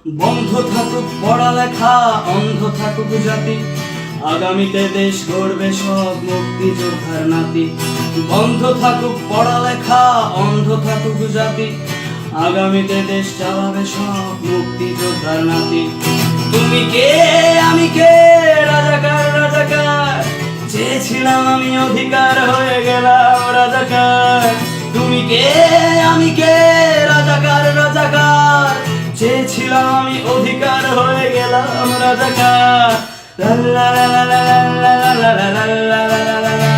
বন্ধ থাকুক পড়ালেখা, অন্ধ থাকুক জাতি, আগামীতে দেশ গড়বে সব মুক্তিযোদ্ধার নাতি। বন্ধ থাকুক পড়ালেখা, অন্ধ থাকুক জাতি, আগামীতে দেশ চালাবে সব মুক্তিযোদ্ধার নাতি। তুমি কে আমি কে, রাজাকার রাজাকার, চেয়েছিলাম আমি অধিকার হয়ে গেলাম রাজাকার। তুমি কে আমি কে, রাজাকার রাজাকার, চেয়েছিলাম আমি অধিকার হয়ে গেলাম রাজাকার। লা লা লা লা লা লা লা লা লা লা লা লা লা লা লা।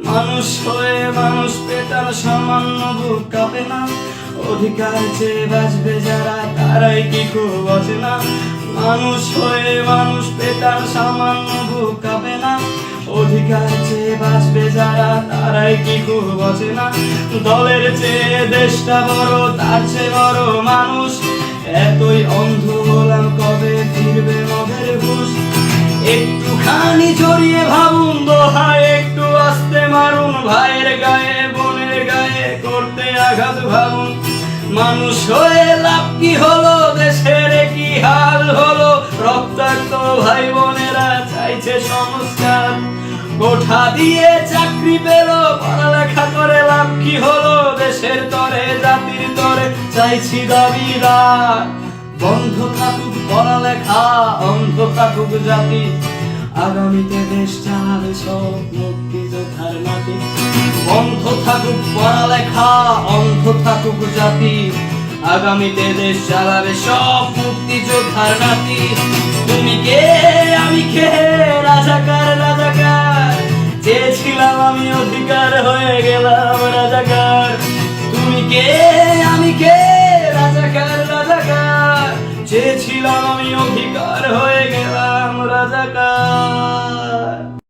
মানুষ হয়ে মানুষ পেটার সামান্য বুক কাঁপে না, অধিকার চেয়ে বাঁচবে যারা তারাই কি খুব আছে না। মানুষ হয়ে মানুষ পেটার সামান্য বুক কাঁপে না, অধিকার চেয়ে বাঁচবে যারা তারাই কি খুব আছে না। দলের চেয়ে দেশটা বড়, তার চেয়ে বড় মানুষ, এতই অন্ধ হলাম কবে ফিরবে মদের হুঁশ। একটুখানি জড়িয়ে ভাবুন দোহায়, একটু আস্তে মারুন ভাইয়ের গায়ে বোনের গায়ে করতে আঘাত ভাবুন। মানুষ হয়ে লাভ কি হলো, দেশের কি হাল হলো, রক্তাক্ত ভাই বোনেরা চাইছে সংস্কার। কোঠা দিয়ে চাকরি পেল, পড়ালেখা করে লাভ কি হলো, দেশের তরে জাতির তরে চাইছি দাবিদার। বন্ধ থাকুক পড়ালেখা, অন্ধ থাকুক জাতি, আগামীতে দেশ চালাবে সব মুক্তিযোদ্ধার নাতি। বন্ধ থাকুক পড়ালেখা, অন্ধ থাকুক জাতি, আগামীতে দেশ চালাবে সব মুক্তিযোদ্ধার নাতি। তুমি কে আমি কে, রাজাকার রাজাকার, চেয়েছিলাম আমি অধিকার হয়ে গেলাম